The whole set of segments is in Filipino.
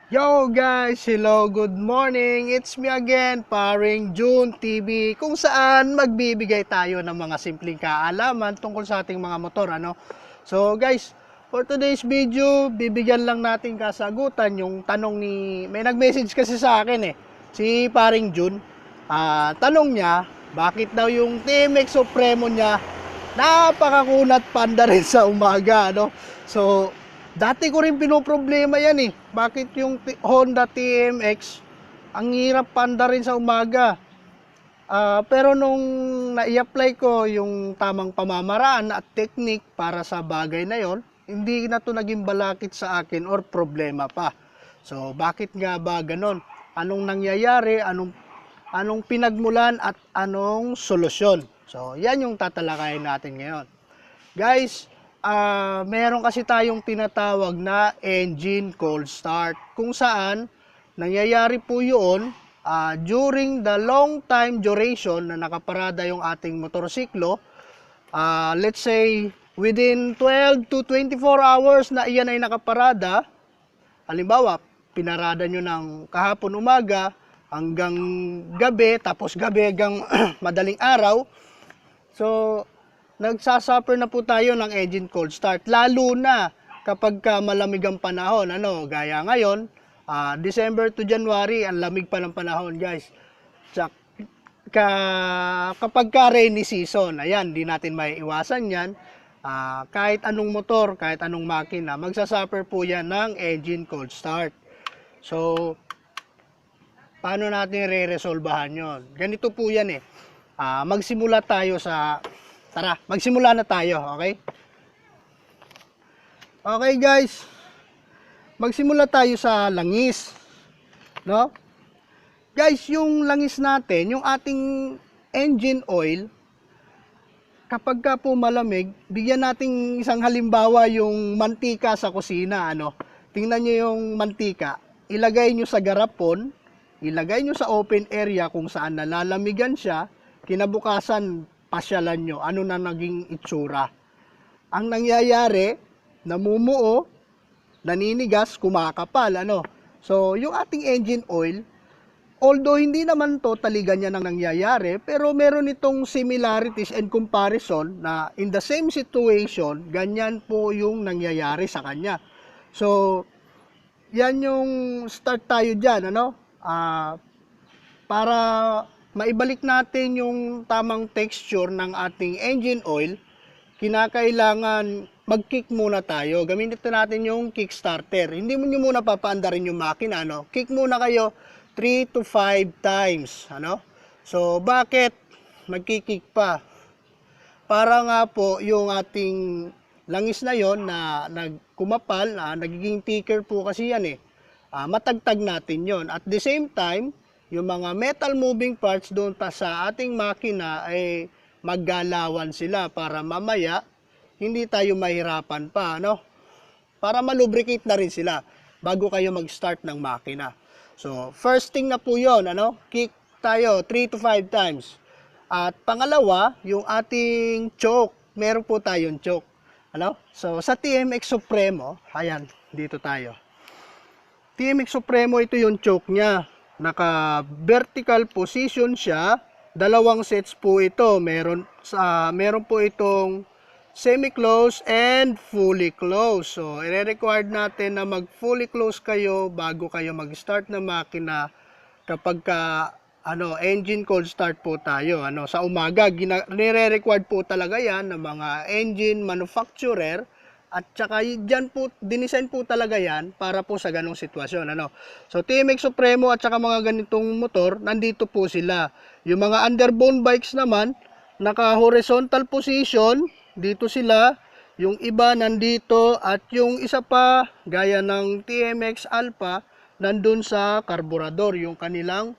Yo guys! Hello, good morning! It's me again, Paring June TV, kung saan magbibigay tayo ng mga simpleng kaalaman tungkol sa ating mga motor, ano? So guys, for today's video, bibigyan lang natin kasagutan yung tanong ni... May nag-message kasi sa akin si Paring June. Tanong niya, bakit daw yung TMX Supremo niya napakakunat panda rin sa umaga, ano? So, dati ko rin pinoproblema yan. Bakit yung Honda TMX ang hirap panda rin sa umaga? Pero nung na-i-apply ko yung tamang pamamaraan at technique para sa bagay na yon, hindi na to naging balakit sa akin or problema pa. So, bakit nga ba ganon? Anong nangyayari? Anong pinagmulan at anong solusyon? So, yan yung tatalakayin natin ngayon. Guys, meron kasi tayong tinatawag na engine cold start, kung saan nangyayari po yun during the long time duration na nakaparada yung ating motorsiklo. Let's say within 12 to 24 hours na iyan ay nakaparada. Halimbawa, pinarada nyo ng kahapon umaga hanggang gabi, tapos gabi hanggang madaling araw. So, nagsasuffer na po tayo ng engine cold start. Lalo na kapag malamig ang panahon. Gaya ngayon, December to January, ang lamig pa ng panahon, guys. Kapag rainy season, ayan, di natin may iwasan yan. Kahit anong motor, kahit anong makina, magsasuffer po yan ng engine cold start. So, paano natin re-resolbahan yon? Ganito po yan magsimula tayo sa... Tara, magsimula na tayo, okay? Okay guys, magsimula tayo sa langis, no? Guys, yung langis natin, yung ating engine oil, kapag ka po malamig, bigyan nating isang halimbawa yung mantika sa kusina, Tingnan nyo yung mantika, ilagay nyo sa garapon, ilagay nyo sa open area kung saan nalalamigan siya, kinabukasan, pasyalan nyo, ano na naging itsura. Ang nangyayari, namumuo, naninigas, kumakapal, So, yung ating engine oil, although hindi naman totally ganyan ang nangyayari, pero meron itong similarities and comparison na in the same situation, ganyan po yung nangyayari sa kanya. So, yan yung start tayo dyan, para maibalik natin yung tamang texture ng ating engine oil, kinakailangan mag-kick muna tayo. Gamitin natin yung kickstarter. Hindi mo nyo muna papaandarin yung makina, Kick muna kayo 3 to 5 times, So, bakit magki-kick pa? Para nga po yung ating langis na yon na nagkumapal, nagiging thicker po kasi yan matagtag natin yon. At the same time, yung mga metal moving parts doon sa ating makina ay maggalawan sila para mamaya hindi tayo mahirapan pa, Para malubricate na rin sila bago kayo mag-start ng makina. So, first thing na po yon, kick tayo 3 to 5 times. At pangalawa, yung ating choke, meron po tayong choke, So, sa TMX Supremo, ayan, dito tayo. TMX Supremo, ito yung choke niya. Naka-vertical position siya. Dalawang sets po ito. Meron po itong semi-close and fully close. So, i-required natin na mag-fully close kayo bago kayo mag-start na makina kapag engine cold start po tayo. Sa umaga, nire-required po talaga yan ng mga engine manufacturer. At saka dyan po, dinisign po talaga yan para po sa ganong sitwasyon. So, TMX Supremo at saka mga ganitong motor, nandito po sila. Yung mga underbone bikes naman, naka-horizontal position, dito sila. Yung iba nandito at yung isa pa, gaya ng TMX Alpha, nandun sa carburetor, yung kanilang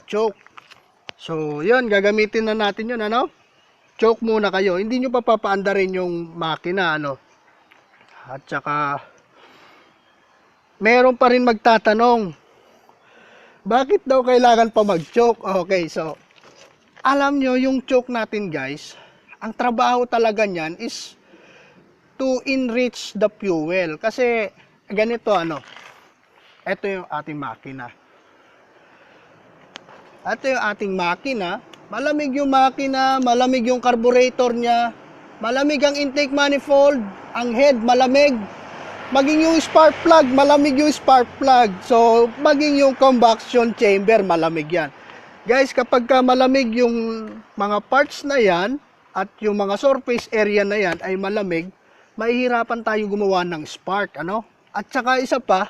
choke. So, yun, gagamitin na natin yun, Choke muna kayo. Hindi nyo papaandarin yung makina, At saka, meron pa rin magtatanong, bakit daw kailangan pa mag-choke? Okay, so, alam nyo, yung choke natin guys, ang trabaho talaga niyan is to enrich the fuel. Kasi, ganito Ito yung ating makina. Ito yung ating makina. Malamig yung makina, malamig yung carburetor niya, malamig ang intake manifold, ang head malamig, maging yung spark plug, malamig yung spark plug. So, maging yung combustion chamber, malamig yan. Guys, kapag ka malamig yung mga parts na yan, at yung mga surface area na yan ay malamig, mahihirapan tayo gumawa ng spark, ano? At saka isa pa,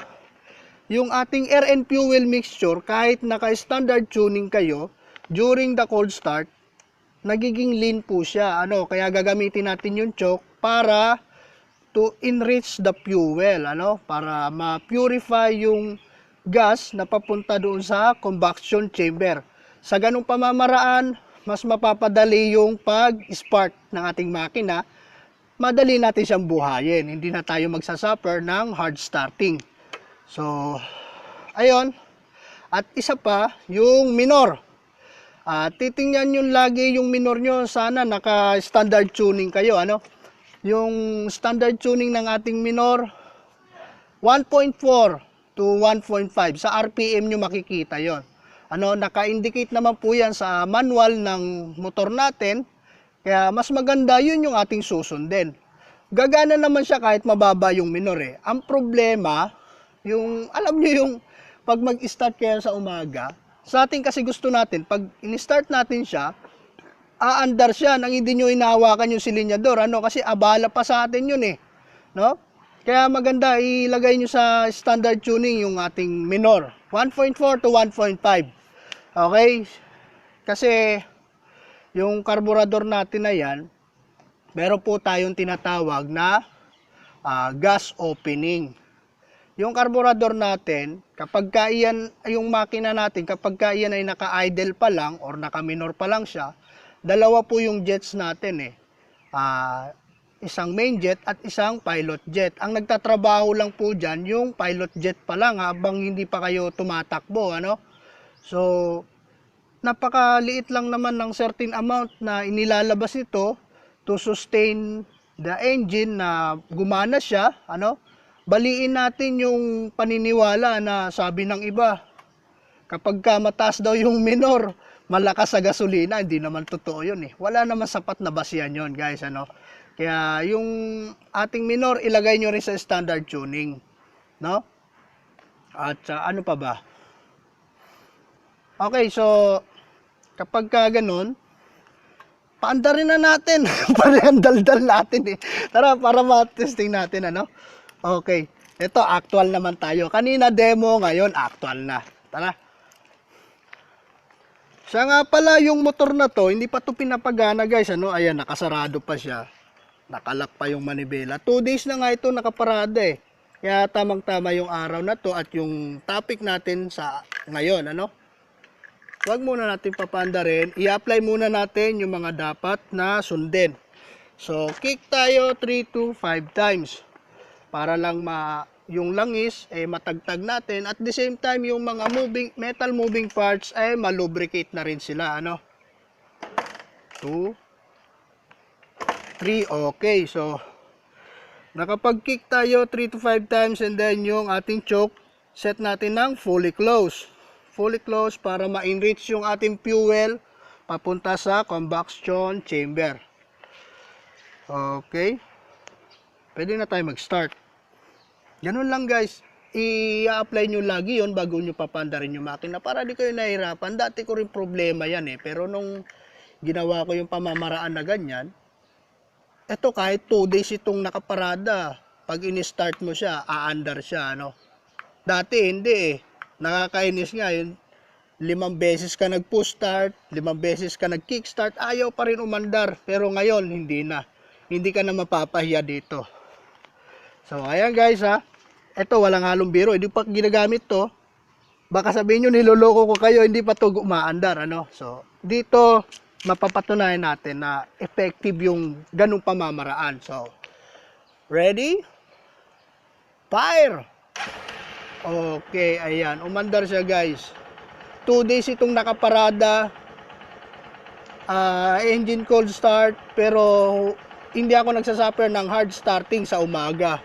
yung ating air and fuel mixture, kahit naka-standard tuning kayo, during the cold start, nagiging lean po siya. Ano? Kaya gagamitin natin yung choke para to enrich the fuel, ano? Para ma-purify yung gas na papunta doon sa combustion chamber. Sa ganung pamamaraan, mas mapapadali yung pag-spark ng ating makina. Madali natin siyang buhayin. Hindi na tayo magsasuffer ng hard starting. So, ayun. At isa pa, yung minor. Titingnan nyo lagi yung minor nyo. Sana naka-standard tuning kayo. Ano? Yung standard tuning ng ating minor, 1.4 to 1.5. Sa RPM nyo makikita yon. Ano, naka-indicate naman po yan sa manual ng motor natin. Kaya mas maganda yun yung ating susundin. Gagana naman siya kahit mababa yung minor eh. Ang problema, yung alam nyo yung pag mag-start kayo sa umaga, sa atin kasi gusto natin, pag in-start natin siya, aandar siya nang hindi nyo inahawakan yung silinyador. Ano, kasi abala pa sa atin yun eh. No? Kaya maganda ilagay nyo sa standard tuning yung ating minor. 1.4 to 1.5. Okay? Kasi yung karburador natin na yan, meron po tayong tinatawag na gas opening. Yung karburador natin, kapag iyan, yung makina natin, kapag iyan ay naka-idle pa lang or naka-minor pa lang siya, dalawa po yung jets natin eh. Isang main jet at isang pilot jet. Ang nagtatrabaho lang po dyan, yung pilot jet pa lang habang hindi pa kayo tumatakbo. Ano? So, napakaliit lang naman ng certain amount na inilalabas ito to sustain the engine na gumana siya. Ano? Baliin natin yung paniniwala na sabi ng iba, kapag ka mataas daw yung minor, malakas sa gasolina. Hindi naman totoo yun eh. Wala naman sapat na basihan yun guys. Ano? Kaya yung ating minor, ilagay nyo rin sa standard tuning. No? At ano pa ba? Okay, so kapag ka ganun, paandarin na natin. Parang daldal natin eh. Tara, para ma-testing natin, ano? Okay. Ito, actual naman tayo. Kanina demo, ngayon actual na. Tara. Siya nga pala, yung motor na to, hindi pa to pinapagana guys. Ano? Ayan, nakasarado pa siya. Nakalak pa yung manibela. 2 days na nga ito nakaparada eh. Kaya tamang-tama yung araw na to at yung topic natin sa ngayon, ano? Huwag muna natin papandarin. I-apply muna natin yung mga dapat na sundin. So, kick tayo 3 to 5 times. Para lang yung langis matagtag natin. At the same time, yung mga metal moving parts ay malubricate na rin sila. Ano? 2, 3. Okay. So, nakapag-kick tayo 3 to 5 times and then yung ating choke, set natin ng fully closed. Fully closed para ma-enrich yung ating fuel papunta sa combustion chamber. Okay. Pwede na tayo mag-start. Ganun lang guys. I-apply nyo lagi yon bago nyo papandarin yung makina para di kayo nahirapan. Dati ko rin problema yan eh. Pero nung ginawa ko yung pamamaraan na ganyan, eto kahit 2 days itong nakaparada. Pag in-start mo siya, aandar siya. Ano? Dati hindi eh. Nakakainis nga yun. 5 beses ka nag-push start, 5 beses ka nag-kick start, ayaw pa rin umandar. Pero ngayon, hindi na. Hindi ka na mapapahiya dito. So, ayan guys ha. Ito, walang halong biro. Hindi pa ginagamit to. Baka sabihin nyo, niloloko ko kayo, hindi pa to umaandar. Ano? So, dito, mapapatunayan natin na effective yung ganung pamamaraan. So, ready? Fire! Okay, ayan. Umandar siya guys. 2 days itong nakaparada. Engine cold start. Pero hindi ako nagsasuffer ng hard starting sa umaga.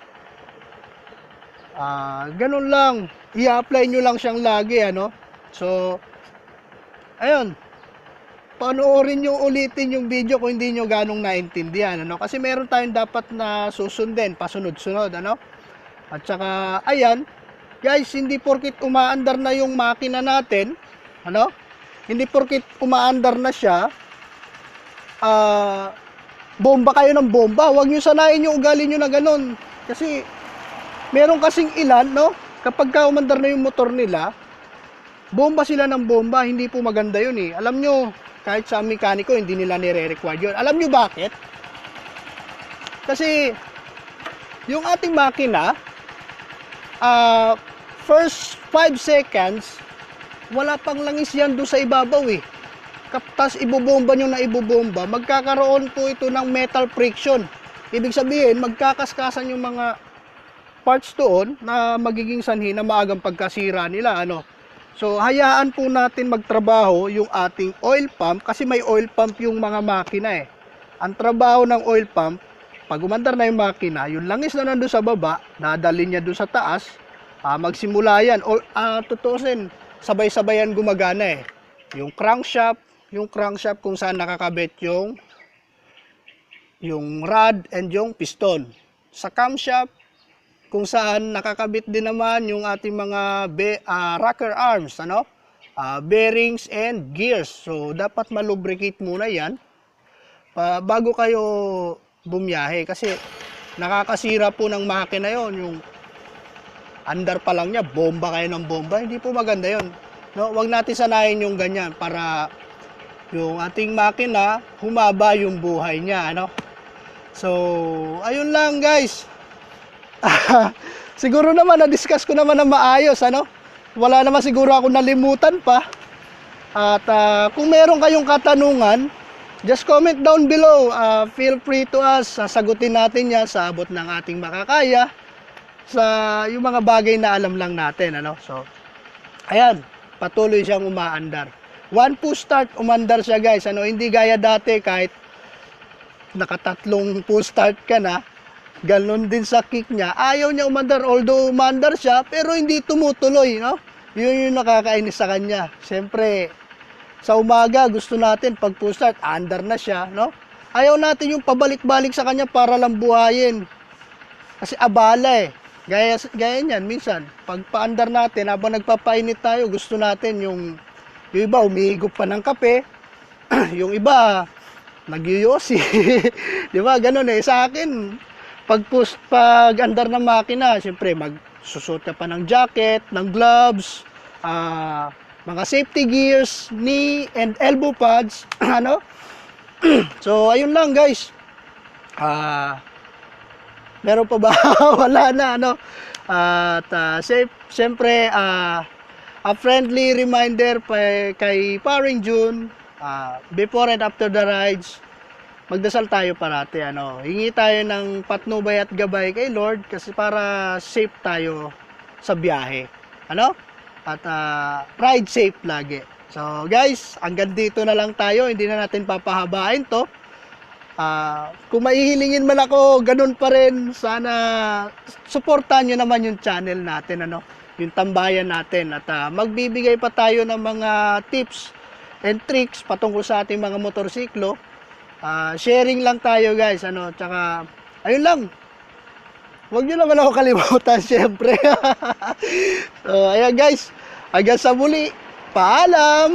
Ganun lang. I-apply nyo lang siyang lagi, ano. So, ayun. Panoorin nyo ulitin yung video kung hindi nyo ganong naintindihan, ano. Kasi meron tayong dapat na susundin, pasunod-sunod, ano. At saka, ayan, guys, hindi porkit umaandar na yung makina natin, ano, hindi porkit umaandar na siya, bomba kayo ng bomba. Huwag nyo sanayin yung ugali nyo na ganun. Kasi, meron kasing ilan, no, kapag ka umandar na yung motor nila, bomba sila ng bomba. Hindi po maganda yun eh. Alam nyo, kahit sa mekaniko, hindi nila nire-require yun. Alam nyo bakit? Kasi, yung ating makina, first 5 seconds, wala pang langis yan doon sa ibabaw eh. Tapos ibobomba nyo na ibobomba, magkakaroon po ito ng metal friction. Ibig sabihin, magkakaskasan yung mga parts doon na magiging sanhi na maagang pagkasira nila, ano. So, hayaan po natin magtrabaho yung ating oil pump kasi may oil pump yung mga makina eh. Ang trabaho ng oil pump, pag umandar na yung makina, yung langis na nandun sa baba, dadalhin niya doon sa taas, magsimula yan. Tutusin, sabay-sabayan gumagana eh. Yung crankshaft kung saan nakakabit yung rod and yung piston. Sa camshaft, kung saan nakakabit din naman yung ating mga rocker arms, ano? Bearings and gears. So, dapat malubricate muna yan bago kayo bumiyahe. Kasi nakakasira po ng makina yon. Yung andar pa lang niya, bomba kayo ng bomba. Hindi po maganda yon. No? Huwag natin sanayin yung ganyan para yung ating makina, humaba yung buhay niya, ano? So, ayun lang guys. Siguro naman na-discuss ko naman na maayos, ano? Wala naman siguro ako nalimutan pa. At kung meron kayong katanungan, just comment down below. Feel free to us. Sasagutin natin yan sa abot ng ating makakaya sa yung mga bagay na alam lang natin, ano? So, ayan, patuloy siyang umaandar. One push start, umandar siya guys, ano? Hindi gaya dati kahit nakatatlong push start ka na, ganon din sa kick niya. Ayaw niya umandar, although umandar siya, pero hindi tumutuloy, no? Yun yung nakakainis sa kanya. Siyempre, sa umaga, gusto natin pag push start, andar na siya, no? Ayaw natin yung pabalik-balik sa kanya para lang buhayin. Kasi abala eh. Gaya niyan, minsan, pag paandar natin, habang nagpapainit tayo, gusto natin yung iba, umihigop pa ng kape, yung iba, nagyuyosi. Di ba? Ganun eh. Sa akin, pag andar ng makina, siyempre, magsusot ka pa ng jacket, ng gloves, mga safety gears, knee and elbow pads, ano? So, ayun lang guys. Meron pa ba? Wala na, ano? At siyempre, a friendly reminder kay Paring June, before and after the rides, magdasal tayo parati, ano? Hingi tayo ng patnubay at gabay kay Lord kasi para safe tayo sa biyahe, ano? At ride safe lagi. So guys, hanggang dito na lang tayo, hindi na natin papahabain to. Kung maihilingin man ako, ganun pa rin, sana suportahan nyo naman yung channel natin, ano? Yung tambayan natin, at magbibigay pa tayo ng mga tips and tricks patungkol sa ating mga motorsiklo. Sharing lang tayo guys, ano? Tsaka ayun lang, huwag nyo naman ako kalimutan syempre. So ayan guys, hanggang sa muli, paalam.